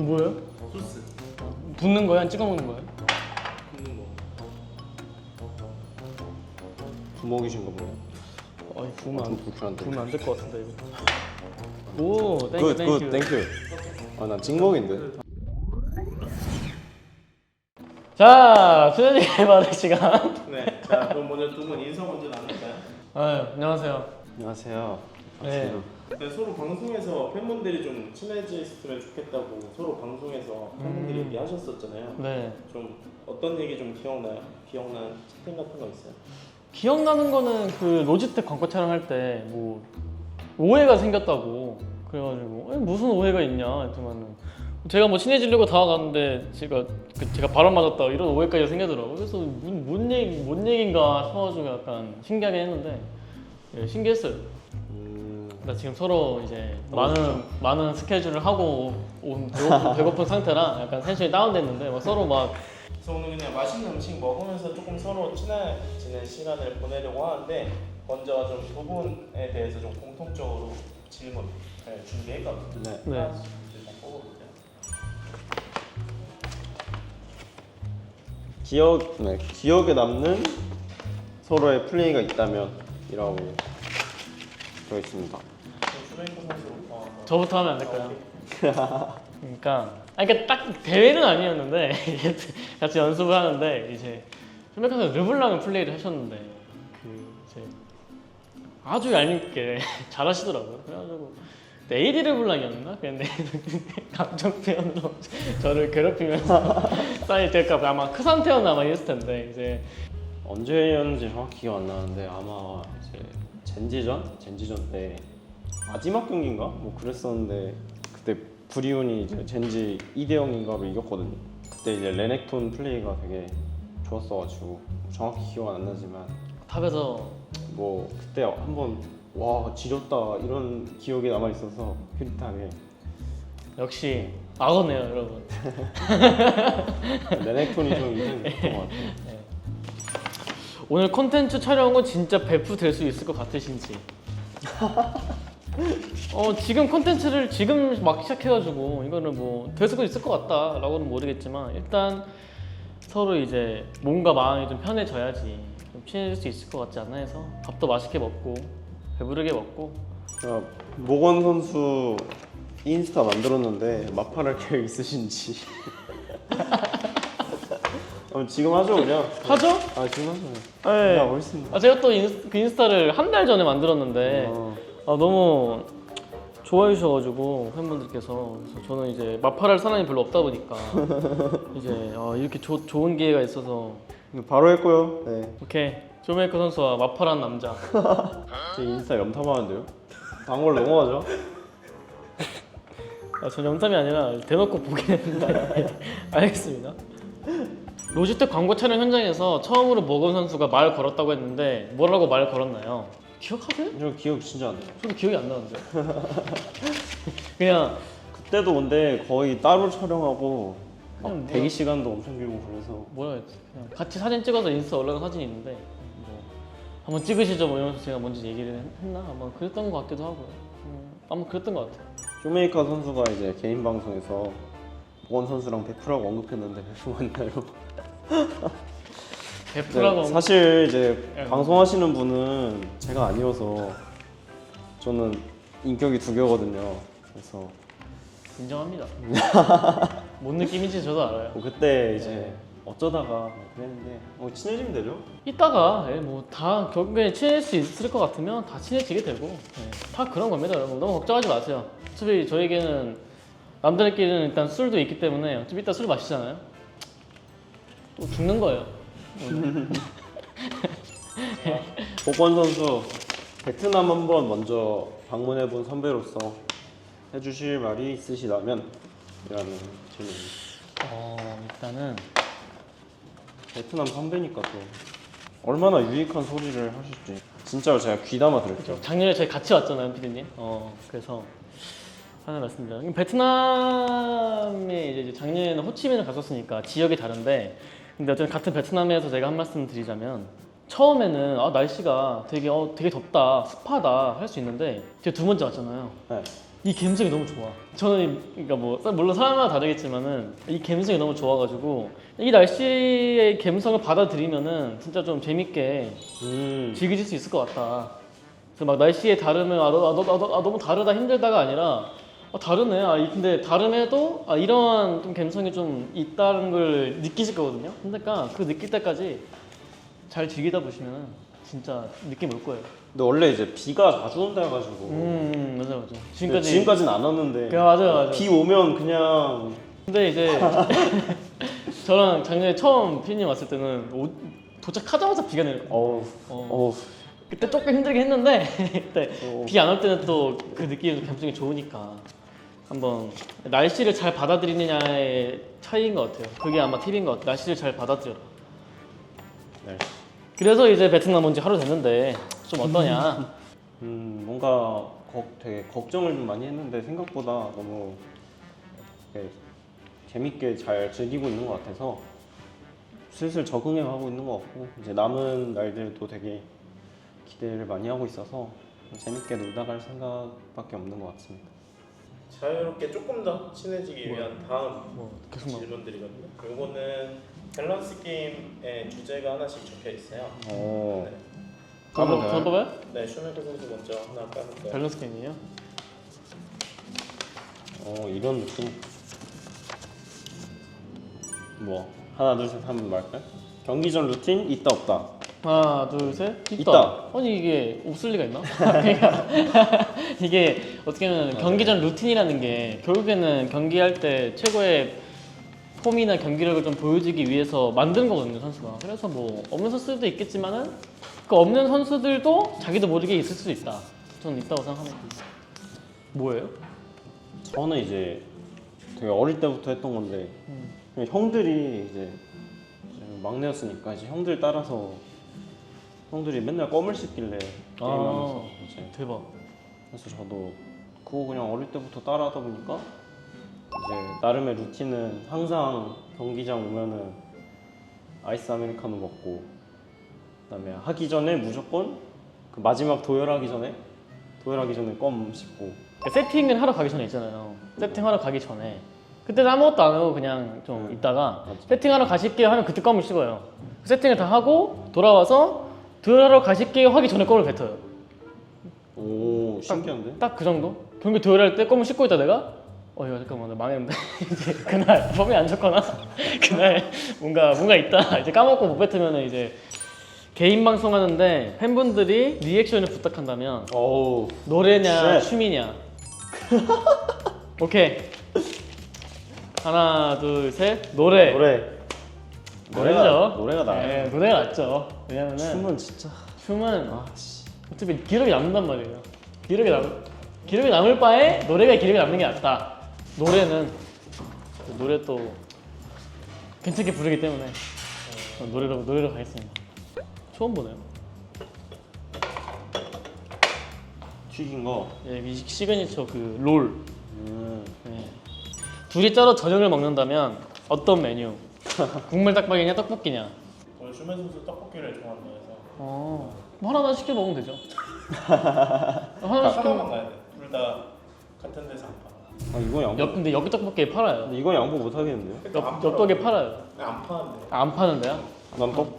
뭐예요? 소스. 붓는 거야? 찍어 먹는 거야? 굽는 거. 부먹이신가 보네. 아니 부으면 불편한데. 부으면 안 될 것 같은데 이거. 오, 땡큐 굿, 땡큐. 난 찍먹인데. 자, 수현이 받을 시간. 네. 자, 그럼 먼저 두 분 인사 먼저 나눌까요? 아유, 안녕하세요. 안녕하세요. 네. 네, 서로 방송에서 팬분들이 좀 친해졌으면 좋겠다고 서로 방송에서 팬분들이 얘기하셨었잖아요. 네. 좀 어떤 얘기 좀 기억나요? 기억나는 채팅 같은 거 있어요? 기억나는 거는 그 로지텍 광고 촬영할 때 뭐 오해가 생겼다고 그래가지고 무슨 오해가 있냐 했더만은 제가 뭐 친해지려고 다가갔는데 제가 발언 맞았다 이런 오해까지 생기더라고요. 그래서 뭔 얘기인가 싶어가지고 약간 신기하게 했는데 예, 신기했어요. 나 지금 서로 이제 많은 스케줄을 하고 온 배고픈 상태라 약간 텐션이 다운됐는데 막 서로 막 그래서 오늘 그냥 맛있는 음식 먹으면서 조금 서로 친해지는 시간을 보내려고 하는데 먼저 좀 두 분에 대해서 좀 공통적으로 질문 준비했거든요. 네. 네. 일단 뽑아볼게요. 기억에 남는 서로의 플레이가 있다면 이라고 되어 있습니다. 슈메이커 선수부터 저부터 하면 안 될까요? 그러니까 딱 대회는 아니었는데 같이 연습을 하는데 이제 쇼메이커에서 르블랑을 플레이를 하셨는데 그 이제 아주 얄밉게 잘하시더라고요. 그래가지고 AD 르블랑이었나? 근데 감정 표현으로 저를 괴롭히면서 사이 제가 아마 크산테였나 아마 이랬을 텐데 이제 언제였는지 정확히 기억 안 나는데 아마 이제 젠지전 때 마지막 경기인가? 뭐 그랬었는데 그때 브리온이 이제 젠지 2대 0인가로 이겼거든요. 그때 이제 레넥톤 플레이가 되게 좋았어가지고 정확히 기억 안 나지만 탑에서 뭐 그때 한번 와 지렸다 이런 기억이 남아 있어서 흐릿하게 역시 악어네요 여러분. 레넥톤이 좀 인상이 깊었던 것 같아요. 오늘 콘텐츠 촬영은 진짜 배포될 수 있을 것 같으신지. 지금 콘텐츠를 지금 막 시작해가지고 이거는 뭐 될 수도 있을 것 같다라고는 모르겠지만 일단 서로 이제 몸과 마음이 좀 편해져야지 좀 친해질 수 있을 것 같지 않나 해서 밥도 맛있게 먹고 배부르게 먹고. 모건 선수 인스타 만들었는데 마팔할 계획 있으신지? 지금 하죠 그냥. 하죠? 지금 하죠. 네. 나 멋있습니다. 제가 또 그 인스타를 한 달 전에 만들었는데 너무 좋아해 주셔가지고 팬분들께서 그래서 저는 이제 마팔할 사람이 별로 없다 보니까 이제 이렇게 좋은 기회가 있어서 바로 했고요. 네. 오케이 쇼메이커 선수와 마팔한 남자. 제 인스타 염탐하는데요. 다음 걸로 넘어가죠. 전 염탐이 아니라 대놓고 보긴 했는데 알겠습니다. 로지텍 광고 촬영 현장에서 처음으로 모건 선수가 말 걸었다고 했는데 뭐라고 말 걸었나요? 기억하세요? 저 기억 진짜 안 나요. 저도 기억이 안 나는데. 그냥 그때도 근데 거의 따로 촬영하고 막 그냥 대기 시간도 엄청 길고 그래서 뭐라 했지? 그냥 같이 사진 찍어서 인스타 올라간 사진이 있는데 뭐 한번 찍으시죠 뭐 이러면서 제가 먼저 얘기를 했나? 아마 그랬던 것 같기도 하고요. 아마 그랬던 것 같아요. 쇼메이커 선수가 이제 개인 방송에서 모건 선수랑 베프라고 언급했는데 베프 맞나요? 베프라고 네, 사실 이제 예. 방송하시는 분은 제가 아니어서 저는 인격이 두 개거든요. 그래서 인정합니다. 뭔 느낌인지 저도 알아요. 그때 이제 어쩌다가 그랬는데 친해지면 되죠? 이따가 뭐다 결국에 친해질 수 있을 것 같으면 다 친해지게 되고 다 그런 겁니다 여러분. 너무 걱정하지 마세요. 어차피 저에게는 남들끼리는 일단 술도 있기 때문에 어차피 이따 술 마시잖아요. 또 죽는 거예요. 모건 선수 베트남 한번 먼저 방문해본 선배로서 해주실 말이 있으시다면 이라는 질문입니다. 일단은 베트남 선배니까 또 얼마나 유익한 소리를 하실지 진짜로 제가 귀담아 들을게요. 작년에 저희 같이 왔잖아요, 피디님. 그래서 하나 말씀드려요. 베트남에 이제 작년에는 호치민을 갔었으니까 지역이 다른데, 근데 어쨌든 같은 베트남에서 제가 한 말씀 드리자면 처음에는 날씨가 되게 덥다, 습하다 할 수 있는데 제가 두 번째 왔잖아요. 네. 이 감성이 너무 좋아. 저는 그러니까 뭐 물론 사람마다 다르겠지만은 이 감성이 너무 좋아가지고 이 날씨의 감성을 받아들이면은 진짜 좀 재밌게 즐기실 수 있을 것 같다. 그래서 막 날씨의 다름을 너무 다르다 힘들다가 아니라 다르네. 근데 다름에도 이런 좀 감성이 좀 있다는 걸 느끼실 거거든요. 그러니까 그 느낄 때까지 잘 즐기다 보시면은 진짜 느낌 올 거예요. 근데 원래 이제 비가 자주 온다 해가지고 맞아. 지금까지는 안 왔는데 맞아. 비 오면 그냥 근데 이제 저랑 작년에 처음 피디님 왔을 때는 도착하자마자 비가 내렸거든요. 어우 그때 조금 힘들긴 했는데 그때 비 안 올 때는 또 그 느낌이 감성이 좋으니까 한번 날씨를 잘 받아들이느냐의 차이인 것 같아요. 그게 아마 팁인 것 같아요. 날씨를 잘 받아들여라. 네. 그래서 이제 베트남 온 지 하루 됐는데 좀 어떠냐? 뭔가 되게 걱정을 좀 많이 했는데 생각보다 너무 이렇게 재밌게 잘 즐기고 있는 것 같아서 슬슬 적응해 가고 있는 것 같고 이제 남은 날들도 되게 기대를 많이 하고 있어서 재밌게 놀다 갈 생각밖에 없는 것 같습니다. 자유롭게 조금 더 친해지기 위한 다음 계속 막 질문들이거든요. 요거는 밸런스 게임의 주제가 하나씩 적혀 있어요. 네. 전 봐봐요? 네, 슈메크 선수 먼저 하나 까볼까요? 밸런스 게임이에요? 이런 느낌. 뭐 하나 둘 셋 한번 말할까요? 경기 전 루틴 있다 없다. 하나 둘 셋 있다. 아니 이게 없을 리가 있나? 이게 어떻게 보면 경기 전 루틴이라는 게 결국에는 경기할 때 최고의 폼이나 경기력을 좀 보여주기 위해서 만드는 거거든요, 선수가. 그래서 뭐 없는 선수들도 있겠지만은 그 없는 선수들도 자기도 모르게 있을 수도 있다. 저는 있다고 생각합니다. 뭐예요? 저는 이제 되게 어릴 때부터 했던 건데 그냥 형들이 이제 막내였으니까 이제 형들 따라서 형들이 맨날 껌을 씹길래 게임하면서 이제 대박. 그래서 저도 그거 그냥 어릴 때부터 따라하다 보니까 이제 나름의 루틴은 항상 경기장 오면은 아이스 아메리카노 먹고 그다음에 하기 전에 무조건 그 마지막 도열하기 전에 껌 씹고 그러니까 세팅을 하러 가기 전에 있잖아요. 세팅하러 가기 전에 그때는 아무것도 안 하고 그냥 좀 있다가 맞아. 세팅하러 가실게요 하면 그때 껌을 씹어요. 세팅을 다 하고 돌아와서 도열하러 가실게요 하기 전에 껌을 뱉어요. 오 신기한데? 딱 그 정도? 경기 도열할 때 껌을 씹고 있다 내가 이거 잠깐만 나 망했는데 이제 그날 몸이 안 좋거나 그날 뭔가 있다 이제 까먹고 못 뱉으면 이제 개인 방송 하는데 팬분들이 리액션을 부탁한다면 어우 노래냐 쉣. 춤이냐 오케이 하나 둘 셋 노래죠. 노래가 나아요. 네, 노래가 낫죠. 왜냐면은 춤은 진짜 춤은 어차피 기록이 남는단 말이에요. 기록이 남을 바에 노래가 기록이 남는 게 낫다. 노래 또 괜찮게 부르기 때문에 노래로 가겠습니다. 처음 보네요. 튀긴 거. 예, 이 시그니처 그 롤. 네. 둘이 따로 저녁을 먹는다면 어떤 메뉴? 국물 닭발이냐 떡볶이냐? 오늘 슈메 선수 떡볶이를 좋아한다 해서 뭐 하나만 시켜 먹으면 되죠. 하나만 시켜 하나만 먹으면. 가야 돼. 둘 다 같은 데서 안 팔아. 이거 양보. 근데 여기 떡볶이에 팔아요. 근데 이건 양보 못 하겠는데요? 엽떡에 팔아요. 안 파는데. 안 파는데요?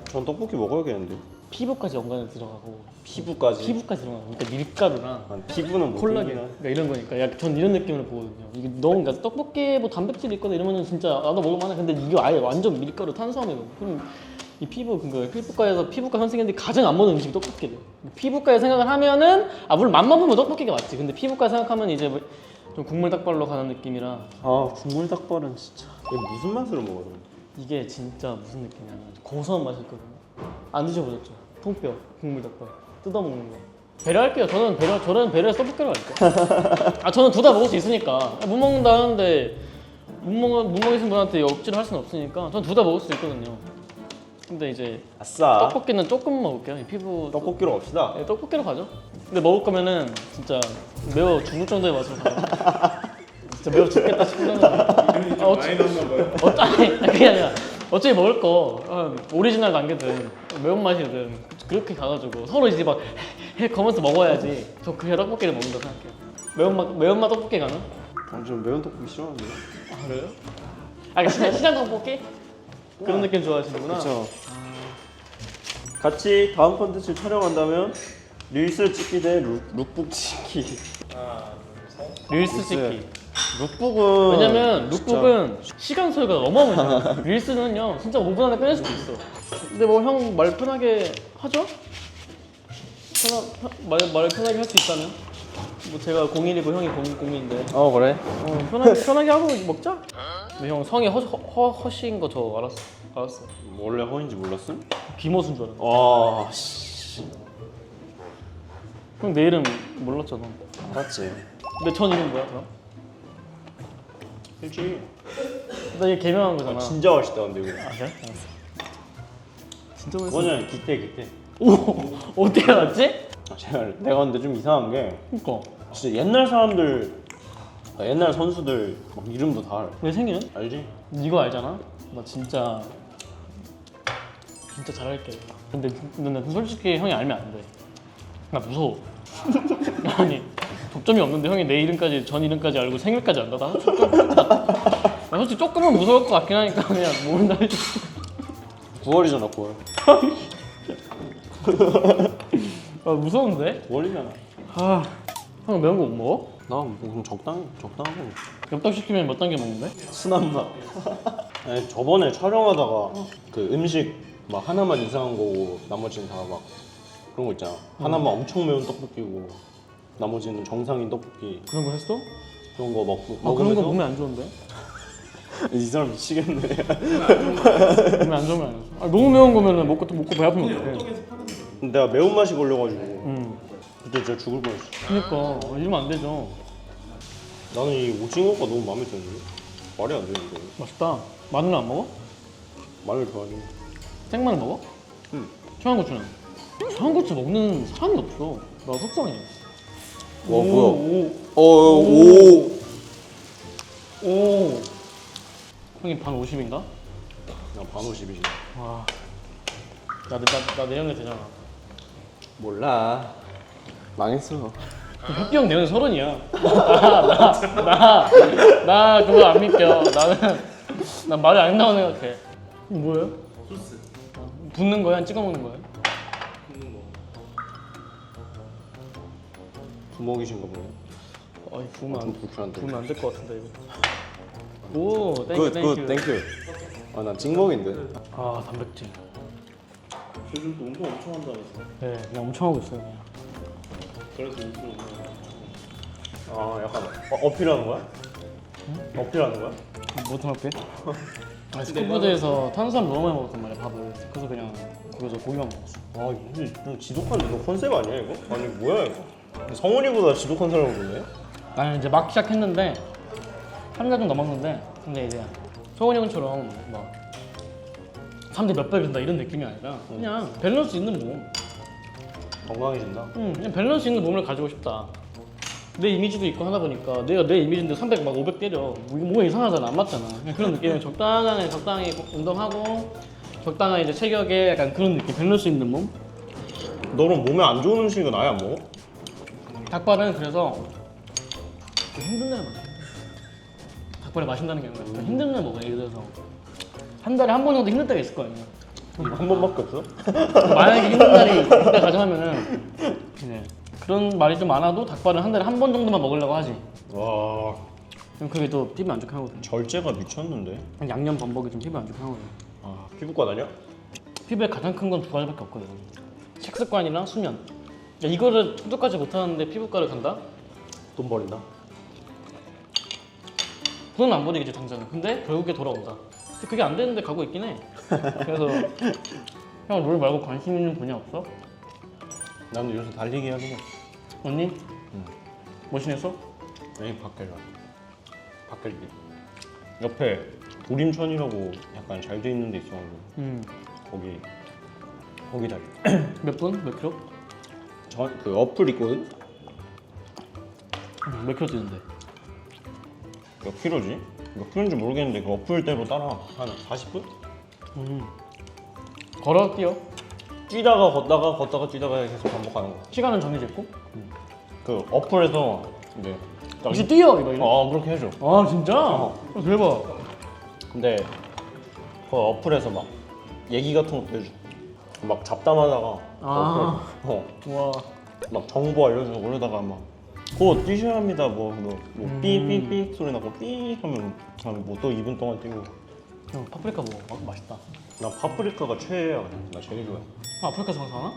전 떡볶이 먹어야겠는데. 피부까지 연관에 들어가고 피부까지. 피부까지 들어가고 그러니까 밀가루랑 피부는 못 콜라겐 먹긴 그러니까 이런 거니까 약 전 이런 느낌으로 보거든요. 이게 너무 그러니까 떡볶이에 뭐 단백질 있거나 이러면은 진짜 나도 먹을만해. 근데 이게 아예 완전 밀가루 탄수화물이고 그럼 이 피부과에서 피부과 선생님들이 가장 안 먹는 음식이 떡볶이래요. 피부과에 생각을 하면은 물론 맛만 보면 떡볶이가 맞지. 근데 피부과 생각하면 이제 뭐 좀 국물 닭발로 가는 느낌이라 국물 닭발은 진짜. 이게 무슨 맛으로 먹어요? 이게 진짜 무슨 느낌이냐면 고소한 맛이 있거든요. 안 드셔보셨죠? 통뼈 국물 닭발 뜯어먹는 거. 배려할게요. 저는 배려해서 떡볶이로 할게요. 저는 둘 다 먹을 수 있으니까. 못 먹는다 하는데 못 먹으신 분한테 억지로 할 수는 없으니까 저는 둘 다 먹을 수 있거든요. 근데 이제 아싸. 떡볶이는 조금 먹을게요. 이 피부 떡볶이로 갑시다. 네, 떡볶이로 가죠. 근데 먹을 거면은 진짜 매워 죽을 정도의 맛으로 가요. 진짜 매워 죽겠다 싶으면 이름이 좀 많이 나왔나 봐요. 아니 그게 아니라 어차피 먹을 거 오리지널 단계든 매운맛이든 그렇게 가가지고 서로 이제 막 해 거면서 먹어야지. 저 그게 떡볶이를 먹는다고 생각해요. 매운맛 떡볶이 가능? 좀 매운 떡볶이 싫어하는데. 아 그래요? 아 그냥 시장 떡볶이? 그런 느낌 좋아하시는구나. 그렇죠. 같이 다음 컨텐츠 촬영한다면 릴스 찍기 대 룩북 찍기. 하나, 둘, 셋. 릴스 릴스. 찍기. 룩북은 왜냐면 진짜- 룩북은 시간 소요가 어마어마해요. 릴스는요 진짜 5분 안에 끝낼 수도 있어. 근데 뭐 형 말 편하게 하죠? 말 편하게 할 수 있다면? 뭐 제가 01이고 형이 00인데 그래? 편하게 하고 먹자. 근데 형 성이 허시인 거 저 알았어. 원래 허인지 몰랐음? 김호수인 줄 알았어. 와 씨. 형 내 이름 몰랐잖아. 알았지. 근데 전 이름 뭐야 그럼? 일주일. 나 이게 개명한 거잖아. 진짜 맛있다 근데 이거. 아 그래? 알았어. 진짜 맛있어. 그거는 기태. 오 어떻게 알았지? 내가 근데 좀 이상한 게 그니까 진짜 옛날 사람들, 옛날 선수들 막 이름도 다 알아. 내 생일은? 알지? 이거 알잖아? 나 진짜 잘할게. 근데 솔직히 형이 알면 안 돼. 나 무서워. 아니 독점이 없는데 형이 내 이름까지 전 이름까지 알고 생일까지 안다. 나 솔직히 조금은 무서울 것 같긴 하니까 그냥 모른다 해줘. 9월이잖아 9월. 아 무서운데? 9월이잖아. 아, 형 매운 거 못 먹어? 나 그럼 적당하고. 엽떡 시키면 몇 단계 먹는데? 순한 맛. 아니, 저번에 촬영하다가 그 음식 막 하나만 이상한 거고 나머지는 다 막 그런 거 있잖아. 하나만 엄청 매운 떡볶이고 나머지는 정상인 떡볶이 그런 거 했어? 그런 거 먹고 아 그런 거 먹으면서 몸에 안 좋은데? 이 사람 미치겠네. 몸에 안 좋으면 안 해. 아, 너무 매운 거면은 먹고 배 아프면 어떡해. 내가 매운맛이 걸려가지고 응. 그때 진짜 죽을 뻔했어. 그니까 이러면 안 되죠. 나는 이 오징어가 너무 마음에 드는데 말이 안 되는데. 맛있다. 마늘 안 먹어? 마늘 좋아하니? 생마늘 먹어? 응. 청양고추는? 청양고추 먹는 사람이 없어. 나 속상해. 와, 뭐야. 오. 오. 형이 반 50인가? 나 반 50이지. 와. 나 내년에 되잖아. 몰라. 망했어. 혁기 형 내년에 30이야. 나 그거 안 믿겨. 난 말이 안 나오는 것 같아. 이거 뭐예요? 소스. 붓는 거야? 찍어 먹는 거야? 굽는 거. 부먹이신가 보네. 아이 부으면 좀 불편한데. 안 될 것 같은데 이거. 오, 땡큐. 땡큐. 아, 난 찍먹인데. 아 단백질. 요즘 또 운동 엄청 한다면서. 네, 그냥 엄청 하고 있어요. 그냥. 그래서 운동 아, 약간 어필하는 거야? 어필하는 거야? 뭐 생각해? 아, 스쿠버드에서 탄수화물 너무 많이 먹었단 말이야 밥을. 그래서 그냥 거기서 고기만 먹었어. 아, 이게 좀 지독한 너 컨셉 아니야 이거? 아니 뭐야 이거? 성훈이보다 지독한 사람을 보네? 나는 이제 막 시작했는데 한 달 좀 넘었는데 근데 이제 서훈이 형처럼 막 3대 몇 배 된다 이런 느낌이 아니라 그냥 밸런스 있는 몸. 건강해진다. 그냥 밸런스 있는 몸을 가지고 싶다. 내 이미지도 있고 하다 보니까 내가 내 이미지인데 300 막 500 때려. 뭔가 이상하잖아. 안 맞잖아. 그냥 그런 느낌. 적당히 운동하고 적당한 이제 체격에 약간 그런 느낌. 밸런스 있는 몸. 너는 몸에 안 좋은 음식은 아예 안 먹어? 닭발은 그래서 좀 힘든 날 먹어. 닭발을 마신다는 게 아니라 좀 힘든 날 먹어. 예를 들어서 한 달에 한 번 정도 힘들 때가 있을 거 아니야. 한 번밖에 없어? 만약에 힘든 날이 있다 가정하면은 네. 그런 말이 좀 많아도 닭발은 한 달에 한 번 정도만 먹으려고 하지. 와, 그럼 그게 또 피부 안 좋게 하거든. 절제가 미쳤는데. 양념 범벅이 좀 피부 안 좋게 하거든. 아, 피부과 다녀? 피부에 가장 큰 건 두 가지밖에 없거든. 식습관이랑 수면. 야, 이거를 충족하지 못하는데 피부과를 간다? 돈 버린다. 돈은 안 버리겠지 당장은. 근데 결국에 돌아온다. 근데 그게 안 되는데 가고 있긴 해. 그래서 형 롤 말고 관심 있는 분야 없어? 나는 요새 달리기 하긴 해. 언니? 응. 뭐 신했어? 여기 밖에가. 밖을기. 옆에 도림천이라고 약간 잘 돼 있는 데 있어가지고 거기 달려. 몇 분? 몇 킬로? 그 어플 있거든? 몇 킬로 뛰는데? 몇 킬로지? 몇 킬로인지 모르겠는데 그 어플대로 따라 한 40분? 걸어 뛰어? 뛰다가 걷다가 뛰다가 계속 반복하는 거. 시간은 정해져 있고? 그 어플에서 이제 혹시 뛰어 이거 이거? 그렇게 해줘. 아 진짜? 어. 대박. 근데 그 어플에서 막 얘기 같은 것도 해줘. 막 잡담하다가 아. 와. 막 정보 알려주고 그러다가 막 그거 뛰셔야 합니다 뭐 삐삐삐 소리 나고 삐 하면 뭐 또 2분 동안 뛰고. 형 파프리카 먹어. 맛있다. 나 파프리카가 최애야. 나 제일 좋아해. 아프리카 장사하나?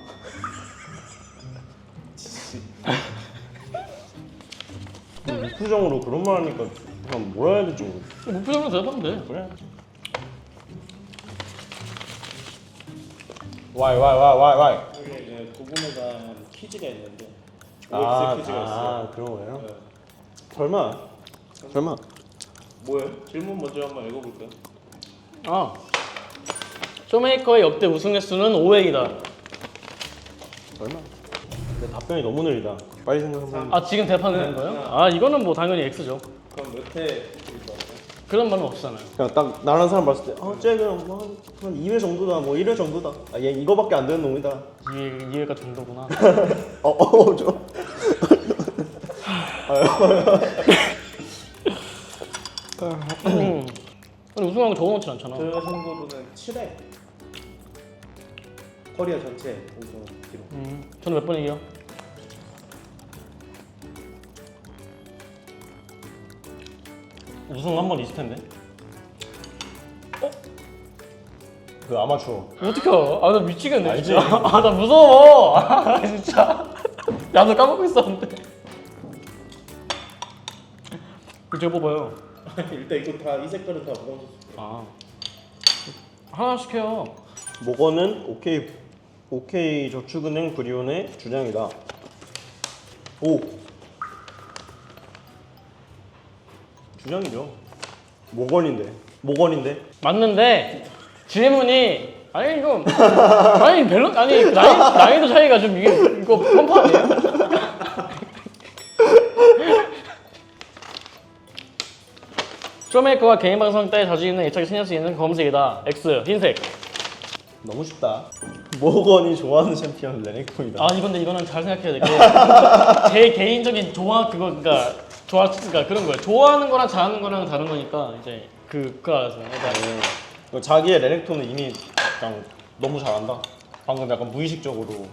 무표정으로 그런 말 하니까 그냥 뭐라 해야 될지 모르겠어. 무표정으로 대답하면 돼. 그래. 와이. 이게 이제 부분에 대한 퀴즈가 있는데 아, OX 퀴즈가 있어요. 그런 거예요? 네. 설마. 뭐예요? 질문 먼저 한번 읽어볼까요? 아. 쇼메이커의 역대 우승 횟수는 5획이다. 설마. 근데 답변이 너무 느리다. 빨리 생각하면. 아 지금 대판되는 거예요? 아 이거는 뭐 당연히 X죠. 그럼 몇 회 드릴 것 같아요? 그런 말은 없잖아요. 그냥 딱 나라는 사람 봤을 때, 쟤는 뭐한 2회 정도다, 뭐 1회 정도다. 얘 이거밖에 안 되는 놈이다. 이해가 정도구나. 좀. 아니 우승한 거 적어놓진 않잖아. 저희가 생각으로는 7회 커리어 전체 우승 기록. 저는 몇 번이요? 우승 한 번 있을 텐데. 그 아마추어. 어떻게 알아? 아 나 미치겠네 알지? 진짜. 아 나 무서워. 아 진짜. 야너 까먹고 있었는데. 제가 뽑아요. 일단 이거 다 이 색깔은 다 모아줬어요. 아 하나씩 해요. 모건은 OK 저축은행 브리온의 주장이다. 오. 주장이죠. 모건인데. 맞는데 질문이 아니 이거 아니 별로 아니 난이도 차이가 좀 이게 이거 펌프 아니에요? 쇼메이커가 개인 방송 때 자주 입는 애착이 신경 쓰이는 검은색이다. X 흰색. 너무 쉽다. 모건이 좋아하는 챔피언은 레넥톤이다. 아 이거는 잘 생각해야 될 게 제 개인적인 그러니까 그런 거예요. 좋아하는 거랑 잘하는 거랑 다른 거니까 이제 그거 알아서 자기의 레넥톤은 이미 그냥 너무 잘한다. 방금 약간 무의식적으로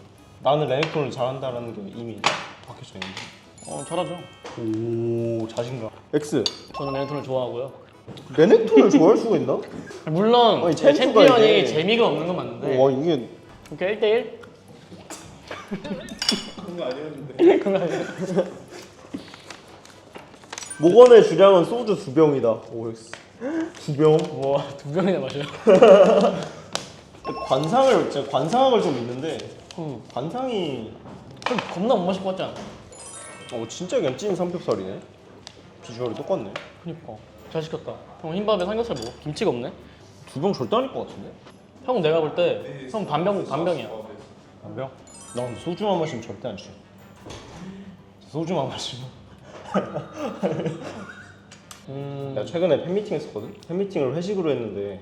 나는 레넥톤을 잘한다라는 게 이미 박혀져 있는데. 잘하죠. 오, 자신감. X. 저는 레넥톤을 좋아하고요. 레넥톤을 좋아할 수가 있나? 물론 아니, 챔프가 챔피언이 이게- 재미가 없는 건 맞는데 와 이게 그러니까 1대1? 그런 거 아니었는데. 그건 아니에요. 모건의 주량은 소주 2병이다. OX. 2병? 와, 2병이나 마셔요. 관상학을 좀 있는데 응. 관상이 그럼 겁나 못 마실 것 같지 않아? 진짜 그냥 찐 삼겹살이네. 비주얼이 똑같네. 그니까 잘 시켰다. 형 흰밥에 삼겹살 먹어. 김치가 없네. 2병 절대 아닐 것 같은데? 형 내가 볼 때 형 반병이야. 안 병? 나 근데 소주만 마시면 절대 안 취해. 소주만 마시면. 내가 최근에 팬미팅 했었거든? 팬미팅을 회식으로 했는데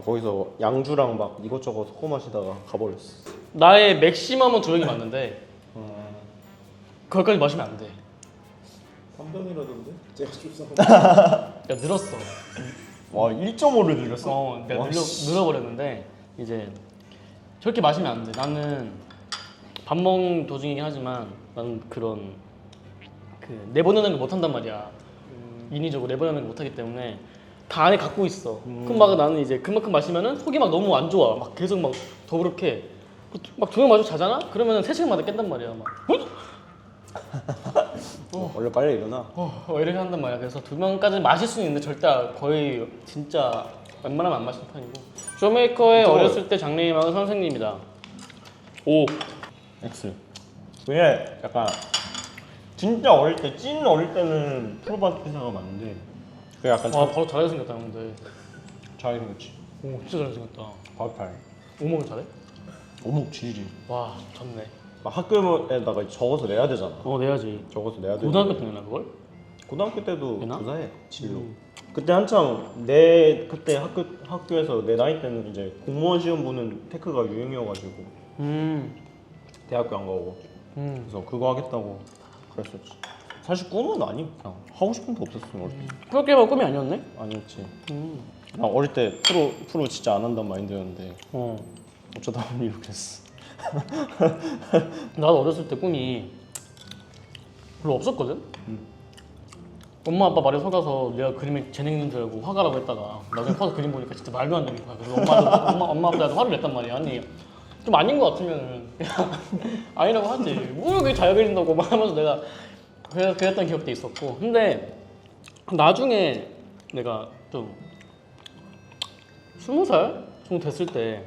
거기서 양주랑 막 이것저것 섞어 마시다가 가버렸어. 나의 맥시멈은 2병이 맞는데 그걸까지 마시면 안 돼. 3병이라던데? 제가 좀 야 늘었어. 와 1.5를 늘렸어? 내가 와, 늘어버렸는데 이제 저렇게 마시면 안 돼. 나는 밥 먹는 도중이긴 하지만 나는 그런 내보내는 걸 못한단 말이야. 인위적으로 내보내는 걸 못하기 때문에 다 안에 갖고 있어. 그럼 막 나는 이제 그만큼 마시면은 속이 막 너무 안 좋아. 막 계속 막 더부룩해. 막 2병 마시고 자잖아? 그러면은 3시간마다 깬단 말이야. 막 원래 빨리 일어나. 이렇게 한단 말이야. 그래서 2병까지 마실 수는 있는데 절대 거의 진짜 웬만하면 안 마시는 편이고. 쇼메이커의 또- 어렸을 때 장래희망은 선생님이다. 오. X. 그게 약간 진짜 어릴 때, 찐 어릴 때는 프로바스켓사가 맞는데 그게 약간 와 바로 잘하게 생겼다 형들. 잘생겼지. 오 진짜 잘생겼다. 바로 오목을 잘해? 오목 지리지. 와 좋네. 막 학교에다가 적어서 내야 되잖아. 내야지. 적어서 내야 돼. 고등학교 때 내나 그걸? 고등학교 때도 되나? 조사해. 진로. 그때 한창 그때 학교에서 내 나이 때는 이제 공무원 시험 보는 테크가 유행이어가지고 대학교 안 가고 그래서 그거 하겠다고 그랬었지. 사실 꿈은 아니 그냥 하고 싶은 게 없었어 어릴 때. 프로게이머 꿈이 아니었네? 아니었지. 나 어릴 때 프로 진짜 안 한단 마인드였는데 어. 어쩌다 보니 이렇게 했어. 나도 어렸을 때 꿈이 별로 없었거든? 엄마 아빠 말에 속아서 내가 그림에 재능 있는 줄 알고 화가라고 했다가 나중에 커서 그림 보니까 진짜 말도 안 되는 거야. 그래서 엄마 아빠한테 화를 냈단 말이야. 아니 좀 아닌 것 같으면 아니라고 하지. 뭐 그게 잘 그린다고 막 하면서 내가 그랬던 기억도 있었고. 근데 나중에 내가 좀 20살 정도 됐을 때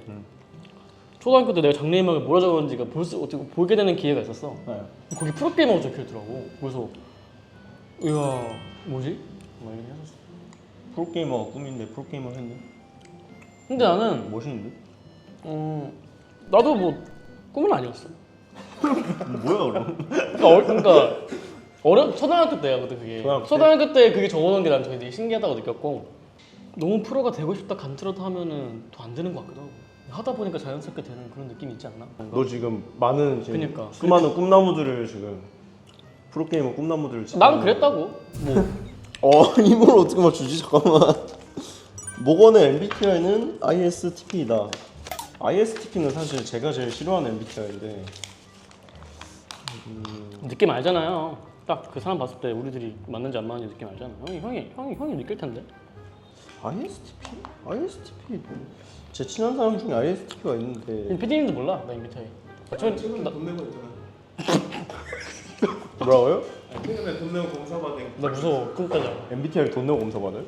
초등학교 때 내가 장래희망을 뭐라 적었는지가 어떻게 보게 되는 기회가 있었어. 네. 거기 프로게이머가 적혀있더라고. 그래서 이야 뭐지? 막 이렇게 했었어. 프로게이머가 꿈인데 프로게이머 했네. 근데 나는 멋있는데? 나도 뭐 꿈은 아니었어. 뭐야 그럼? 그러니까 초등학교 때야 그때 그게. 초등학교 때 그게 적어놓은 게 난 되게 신기하다고 느꼈고 너무 프로가 되고 싶다 간절하다 하면은 더 안 되는 것 같기도 하고 하다 보니까 자연스럽게 되는 그런 느낌이 있지 않나? 너 지금 많은 지금 그니까. 수많은 꿈나무들을 지금 프로게이머 꿈나무들을 지금 난 그랬다고. 뭐 이걸 어떻게 맞추지? 잠깐만. 모건의 MBTI는 ISTP이다. ISTP는 사실 제가 제일 싫어하는 MBTI인데 느낌 알잖아요. 딱 그 사람 봤을 때 우리들이 맞는지 안 맞는지 느낌 알잖아. 형이 느낄 텐데. ISTP 제 친한 사람 중에 ISTP가 있는데 PD님도 몰라 나 MBTI. 지금 돈 내고 있잖아. 뭐라고요? 최근에 돈 내고 검사 받은 나 무서워 꿈까지. MBTI를 돈 내고 검사 받아요?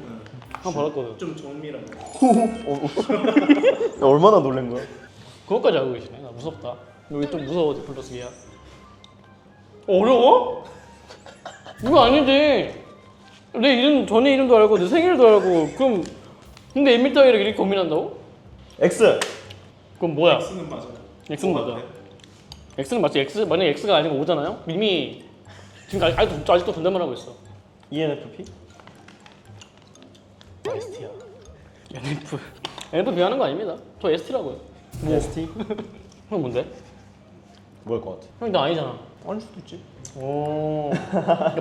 한 번 받았거든. 좀 정밀한 거. 얼마나 놀란 거야? 그것까지 알고 계시네. 나 무섭다. 여기 좀 무서워 플러스기야. 어려워? 이거 아니지. 내 이름 전에 이름도 알고 내 생일도 알고 그럼 근데 MBTI를 이렇게 고민한다고? X! 그럼 뭐야? X는 맞아요. X는 맞아. 같아? X는 맞지. 만약에 X가 아니고 O잖아요? 이미 지금 아직도 존댓말 하고 있어. ENFP? ST야. NFP 하는 거 아닙니다. 저 ST라고요. ST? 형 뭔데? 뭐일 것 같아? 형 나 아니잖아. 아닐 수도 있지. 오.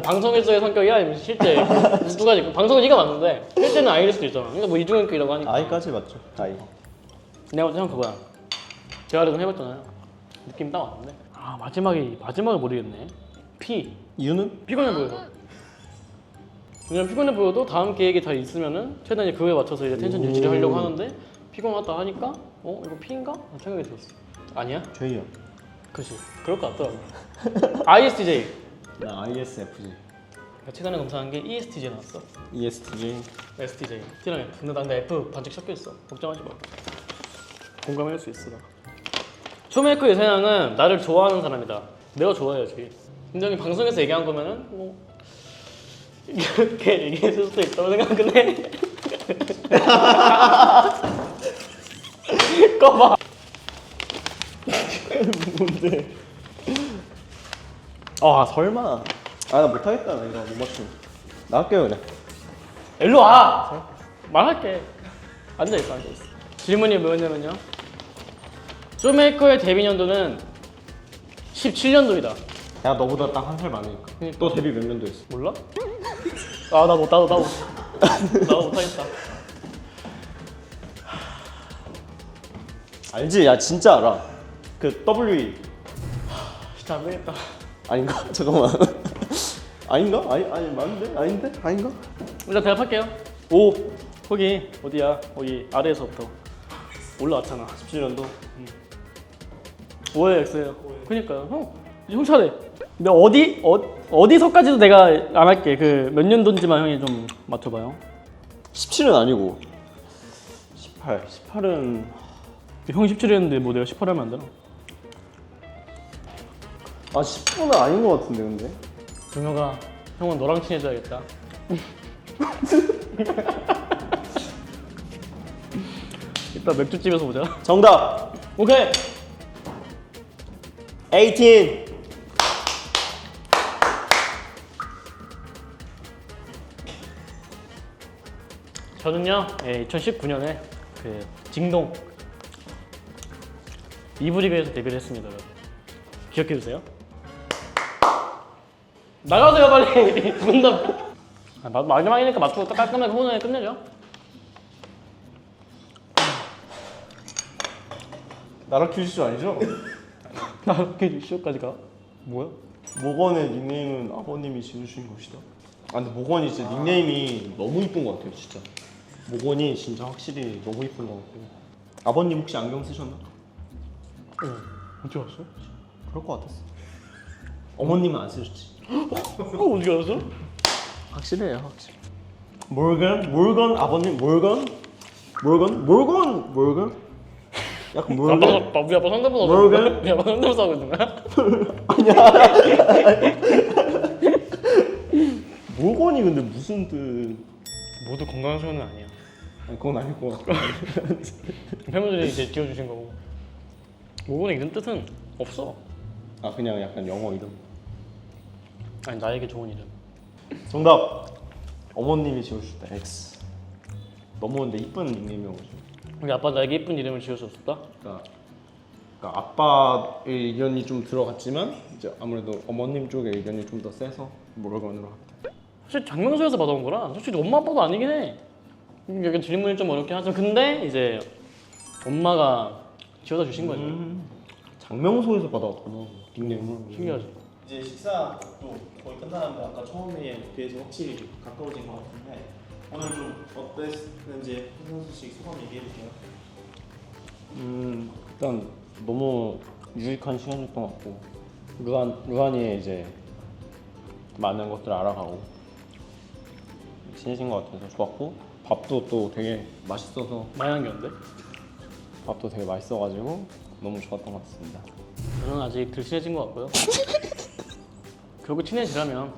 방송에서의 성격이야? 아니면 실제 두 가지. 방송은 이가 맞는데 실제는 I일 수도 있잖아. 그러니까 뭐 이중인격이라고 하니까. I까지 맞죠? I. 내가 볼때 형 그거야. 재활을 좀 해봤잖아요. 느낌 딱 왔는데. 아 마지막을 모르겠네. P. 이유는? 피곤해 보여서. 왜냐면 피곤해 보여도 다음 계획이 다 있으면은 최대한 그거에 맞춰서 이제 텐션 유지를 하려고 하는데 피곤하다 하니까 이거 P인가? 생각이 들었어. 아니야? J야. 그치. 그럴 것 같더라고. ISTJ. 나 ISFJ. 최근에 검사한 게 ESTJ 나왔어. ESTJ. STJ. T랑 F. 근데 난 F 반칙 섞여 있어. 걱정하지 마. 공감할 수 있어 나. 쇼메이커 이세양은 나를 좋아하는 사람이다. 내가 좋아해야지. 근데 형이 방송에서 얘기한 거면은 뭐 이렇게 얘기했을 수도 있다고 생각은 해. 꺼봐. 뭔데? 아 설마. 나 못하겠다. 나 이거 못 맞추면. 나갈게요 그냥. 일로 와. 말할게. 앉아있어. 질문이 뭐였냐면요. 쇼메이커의 데뷔 연도는 17년도이다. 야 너보다 딱 한 살 많으니까. 너 데뷔 몇 년도 했어? 몰라? 나도 못하겠다. 알지? 야 진짜 알아. 그 WE 진짜 안 되겠다. 아닌가? 잠깐만. 아닌가? 아니 맞는데? 아닌데? 아닌가? 일단 대답할게요. 5. 거기 어디야? 거기 아래에서부터 올라왔잖아. 17년도. 5에 X예요. 그니까요. 형 차례. 근데 어디서까지도 내가 안 할게. 그 몇 년도인지만 형이 좀 맞춰봐요. 17은 아니고 18은 형이 17이었는데 뭐 내가 18 하면 안 되나? 10분은 아닌 것 같은데 근데. 준호가 형은 너랑 친해져야겠다. 이따 맥주집에서 보자. 정답. 오케이. 18. 저는요, 2019년에 그 징동 2부 리그에서 데뷔를 했습니다. 여러분. 기억해 주세요. 나가세요 빨리. 문답. 마지막이니까 맞추고 딱 깔끔하게 훈훈하게 끝내죠. 나라 퀴즈 아니죠? 나 이렇게 쇼까지 가? 뭐야? 모건의 닉네임은 아버님이 지으신 것이다. 아 근데 모건이 진짜 닉네임이 너무 이쁜 것 같아요 진짜. 모건이 진짜 확실히 너무 이쁜 것 같고. 아버님 혹시 안경 쓰셨나? 어떻게 알았어? 그럴 것 같았어. 어머님은 안 쓰셨지. 어떻게 알았어? 확실해요 확실히. 몰건 아버님 몰건? 약간 몰건? 우리 아빠 상대보다 모건? 우리 아빠 상대보다 하고 있는 거야? 몰건이 근데 무슨 뜻? 모두 건강한 소년은 아니야. 아니 그건 아니고. 팬분들이 이제 지어주신 거고. 모건의 이름 뜻은 없어. 아 그냥 약간 영어 이름. 아니 나에게 좋은 이름. 정답. 어머님이 지어주셨다. X. 너무 근데 이쁜 닉네임이어가지고. 우리 아빠 나에게 예쁜 이름을 지어줬었다. 그러니까 아빠의 의견이 좀 들어갔지만 이제 아무래도 어머님 쪽의 의견이 좀 더 세서 몰건으로 합니다. 사실 장명소에서 받아온 거라 솔직히 엄마 아빠도 아니긴 해. 약간 질문이 좀 어렵긴 하지만 근데 이제 엄마가 지어다 주신 거지. 장명소에서 받아왔구나 닉네임을. 신기하지. 이제 식사도 거의 끝나는데 아까 처음에 비해서 확실히 가까워진 것 같은데 오늘 좀 어땠는지 한선수 씨 소감 얘기해 주세요. 일단 너무 유익한 시간이었던 것 같고 루안이의 이제 많은 것들을 알아가고 친해진 것 같아서 좋았고 밥도 또 되게 맛있어서 많이 남겼는데? 밥도 되게 맛있어가지고 너무 좋았던 것 같습니다. 저는 아직 덜 친해진 것 같고요. 결국 친해지려면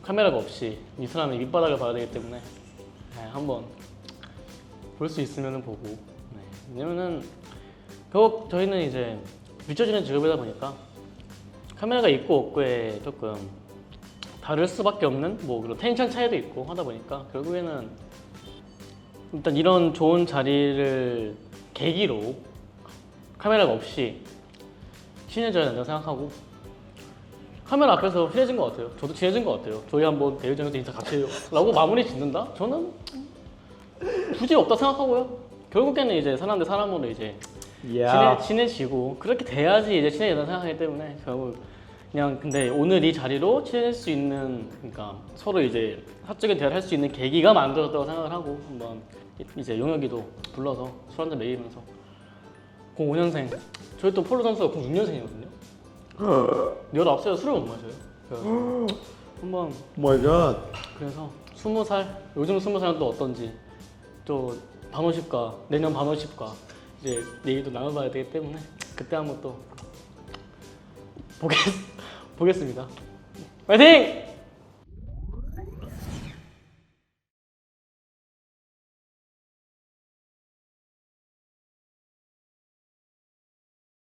카메라가 없이 이 사람의 밑바닥을 봐야 되기 때문에 네, 한번 볼 수 있으면 보고. 네. 왜냐면은 결국 저희는 이제 비춰지는 직업이다 보니까 카메라가 있고 없고에 조금 다를 수밖에 없는 뭐 그런 텐션 차이도 있고 하다 보니까 결국에는 일단 이런 좋은 자리를 계기로 카메라가 없이 친해져야 된다고 생각하고 카메라 앞에서 친해진 것 같아요. 저도 친해진 것 같아요. 저희 한번 대회장에서 인사 같이 해요 라고 마무리 짓는다? 저는 굳이 없다 생각하고요. 결국에는 이제 사람 대 사람으로 이제 친해지고 그렇게 돼야지 이제 친해진다 생각하기 때문에 결국 그냥 근데 오늘 이 자리로 친해질 수 있는 그러니까 서로 이제 사적인 대화를 할 수 있는 계기가 만들어졌다고 생각을 하고 한번 이제 용혁이도 불러서 술 한잔 먹이면서 05년생 저희 또 폴로 선수가 06년생이거든요. 19살 술을 못 마셔요. 그래서 한번 마이 갓. 그래서 20살 요즘 20살은 또 어떤지 또 반오십과 내년 반오십과 이제 얘기도 나눠봐야 되기 때문에 그때 한번 또 보겠습니다. 파이팅!